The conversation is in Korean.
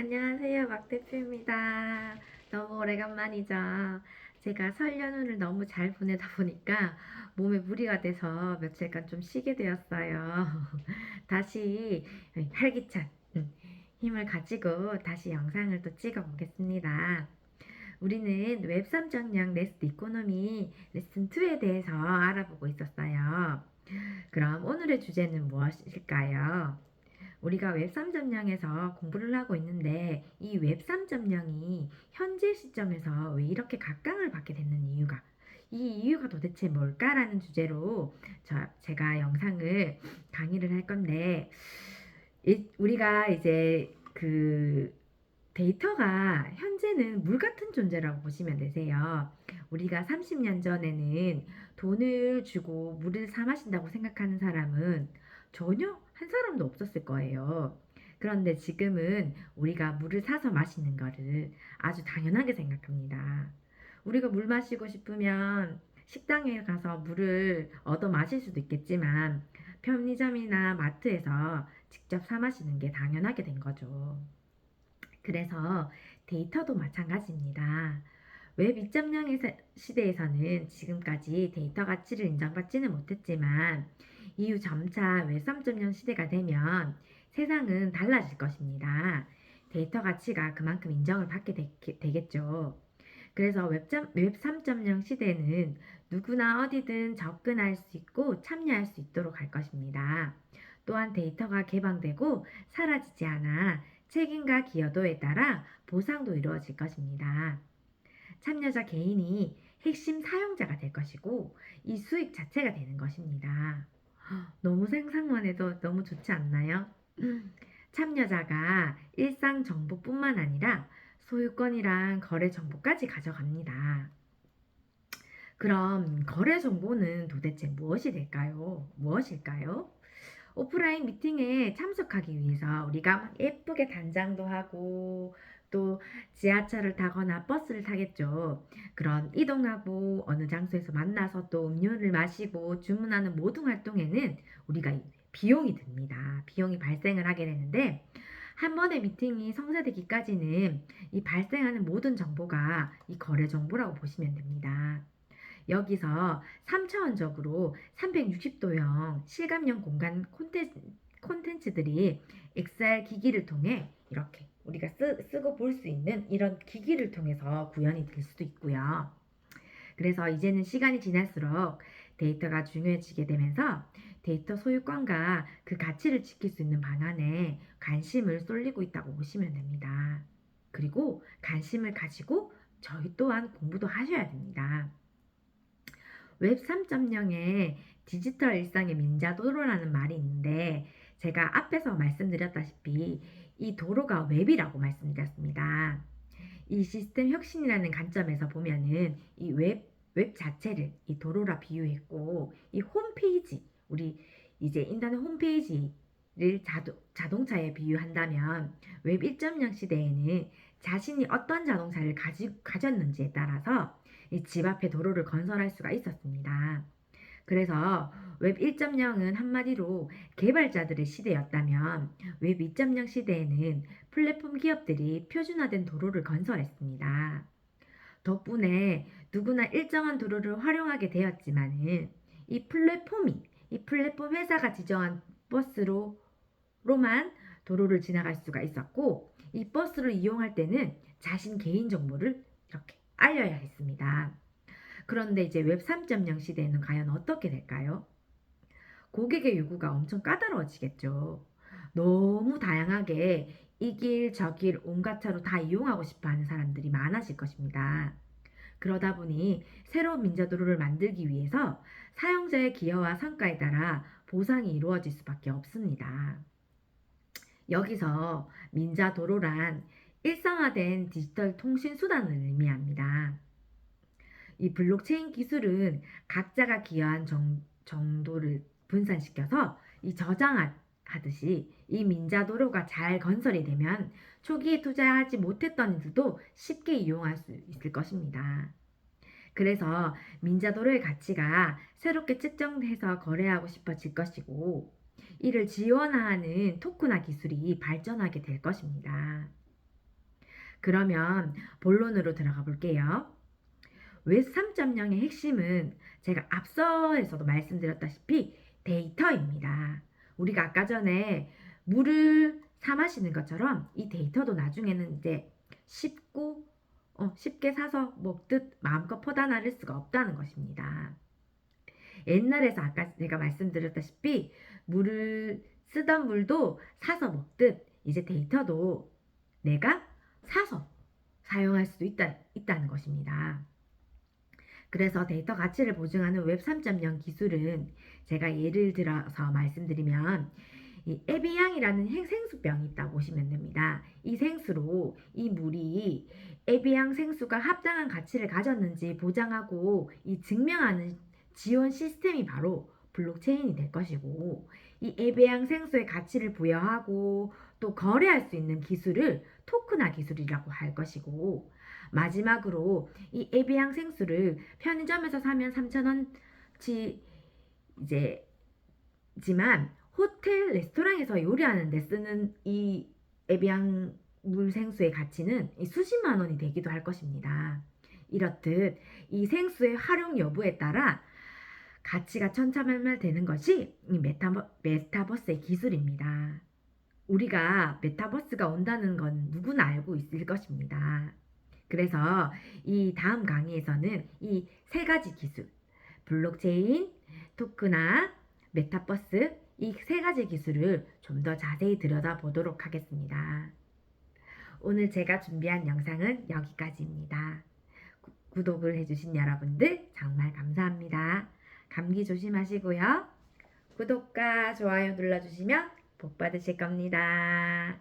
안녕하세요, 박 대표입니다. 너무 오래간만이죠. 제가 설 연휴를 너무 잘 보내다 보니까 몸에 무리가 돼서 며칠간 좀 쉬게 되었어요. 다시 활기찬 힘을 가지고 다시 영상을 또 찍어 보겠습니다. 우리는 웹 3.0 네스트 이코노미 레슨 2에 대해서 알아보고 있었어요. 그럼 오늘의 주제는 무엇일까요? 우리가 웹 3.0에서 공부를 하고 있는데 이 웹 3.0이 현재 시점에서 왜 이렇게 각광을 받게 됐는 이유가 이 이유가 도대체 뭘까라는 주제로 제가 영상을 강의를 할 건데 우리가 이제 그 데이터가 현재는 물 같은 존재라고 보시면 되세요. 우리가 30년 전에는 돈을 주고 물을 사 마신다고 생각하는 사람은 전혀 한 사람도 없었을 거예요. 그런데 지금은 우리가 물을 사서 마시는 거를 아주 당연하게 생각합니다. 우리가 물 마시고 싶으면 식당에 가서 물을 얻어 마실 수도 있겠지만 편의점이나 마트에서 직접 사 마시는 게 당연하게 된 거죠. 그래서 데이터도 마찬가지입니다. 웹 2.0 시대에서는 지금까지 데이터 가치를 인정받지는 못했지만 이후 점차 웹 3.0 시대가 되면 세상은 달라질 것입니다. 데이터 가치가 그만큼 인정을 받게 되겠죠. 그래서 웹 3.0 시대는 누구나 어디든 접근할 수 있고 참여할 수 있도록 할 것입니다. 또한 데이터가 개방되고 사라지지 않아 책임과 기여도에 따라 보상도 이루어질 것입니다. 참여자 개인이 핵심 사용자가 될 것이고 이 수익 자체가 되는 것입니다. 너무 생각만 해도 너무 좋지 않나요? 참여자가 일상 정보뿐만 아니라 소유권이랑 거래 정보까지 가져갑니다. 그럼 거래 정보는 도대체 무엇이 될까요? 무엇일까요? 오프라인 미팅에 참석하기 위해서 우리가 막 예쁘게 단장도 하고 또 지하철을 타거나 버스를 타겠죠. 그런 이동하고 어느 장소에서 만나서 또 음료를 마시고 주문하는 모든 활동에는 우리가 비용이 듭니다. 비용이 발생을 하게 되는데 한 번의 미팅이 성사되기까지는 이 발생하는 모든 정보가 이 거래 정보라고 보시면 됩니다. 여기서 3차원적으로 360도형 실감형 공간 콘텐츠들이 엑셀 기기를 통해 이렇게 우리가 쓰고 볼 수 있는 이런 기기를 통해서 구현이 될 수도 있고요. 그래서 이제는 시간이 지날수록 데이터가 중요해지게 되면서 데이터 소유권과 그 가치를 지킬 수 있는 방안에 관심을 쏠리고 있다고 보시면 됩니다. 그리고 관심을 가지고 저희 또한 공부도 하셔야 됩니다. 웹 3.0의 디지털 일상의 민자도로라는 말이 있는데 제가 앞에서 말씀드렸다시피 이 도로가 웹이라고 말씀드렸습니다. 이 시스템 혁신이라는 관점에서 보면은 이 웹 자체를 이 도로라 비유했고 이 홈페이지 우리 이제 인터넷 홈페이지를 자동차에 비유한다면 웹 1.0 시대에는 자신이 어떤 자동차를 가졌는지에 따라서 집 앞에 도로를 건설할 수가 있었습니다. 그래서 웹 1.0은 한마디로 개발자들의 시대였다면 웹 2.0 시대에는 플랫폼 기업들이 표준화된 도로를 건설했습니다. 덕분에 누구나 일정한 도로를 활용하게 되었지만은 이 플랫폼 회사가 지정한 버스로만 도로를 지나갈 수가 있었고 이 버스를 이용할 때는 자신 개인 정보를 이렇게 알려야 했습니다. 그런데 이제 웹 3.0 시대에는 과연 어떻게 될까요? 고객의 요구가 엄청 까다로워지겠죠. 너무 다양하게 이 길, 저 길, 온갖 차로 다 이용하고 싶어 하는 사람들이 많아질 것입니다. 그러다 보니 새로운 민자도로를 만들기 위해서 사용자의 기여와 성과에 따라 보상이 이루어질 수밖에 없습니다. 여기서 민자도로란 일상화된 디지털 통신 수단을 의미합니다. 이 블록체인 기술은 각자가 기여한 정도를 분산시켜서 이 저장하듯이 이 민자도로가 잘 건설이 되면 초기에 투자하지 못했던 이들도 쉽게 이용할 수 있을 것입니다. 그래서 민자도로의 가치가 새롭게 측정해서 거래하고 싶어질 것이고 이를 지원하는 토큰화 기술이 발전하게 될 것입니다. 그러면 본론으로 들어가 볼게요. 웹 3.0의 핵심은 제가 앞서에서도 말씀드렸다시피 데이터입니다. 우리가 아까 전에 물을 사 마시는 것처럼 이 데이터도 나중에는 이제 쉽게 사서 먹듯 마음껏 퍼다 나를 수가 없다는 것입니다. 옛날에서 아까 제가 말씀드렸다시피 물을 쓰던 물도 사서 먹듯 이제 데이터도 내가 사서 사용할 수도 있다는 것입니다. 그래서 데이터 가치를 보증하는 웹 3.0 기술은 제가 예를 들어서 말씀드리면 이 에비앙이라는 생수병이 있다고 보시면 됩니다. 이 생수로 이 물이 에비앙 생수가 합당한 가치를 가졌는지 보장하고 이 증명하는 지원 시스템이 바로 블록체인이 될 것이고, 이 에비앙 생수의 가치를 부여하고 또 거래할 수 있는 기술을 토크나 기술이라고 할 것이고, 마지막으로 이 에비앙 생수를 편의점에서 사면 3,000원치 이제 지만 호텔 레스토랑에서 요리하는 데 쓰는 이 에비앙 물생수의 가치는 이 수십만 원이 되기도 할 것입니다. 이렇듯 이 생수의 활용 여부에 따라 가치가 천차만별 되는 것이 이 메타버스의 기술입니다. 우리가 메타버스가 온다는 건 누구나 알고 있을 것입니다. 그래서 이 다음 강의에서는 이 세 가지 기술, 블록체인, 토크나 메타버스, 이 세 가지 기술을 좀 더 자세히 들여다보도록 하겠습니다. 오늘 제가 준비한 영상은 여기까지입니다. 구독을 해주신 여러분들 정말 감사합니다. 감기 조심하시고요. 구독과 좋아요 눌러주시면 복 받으실 겁니다.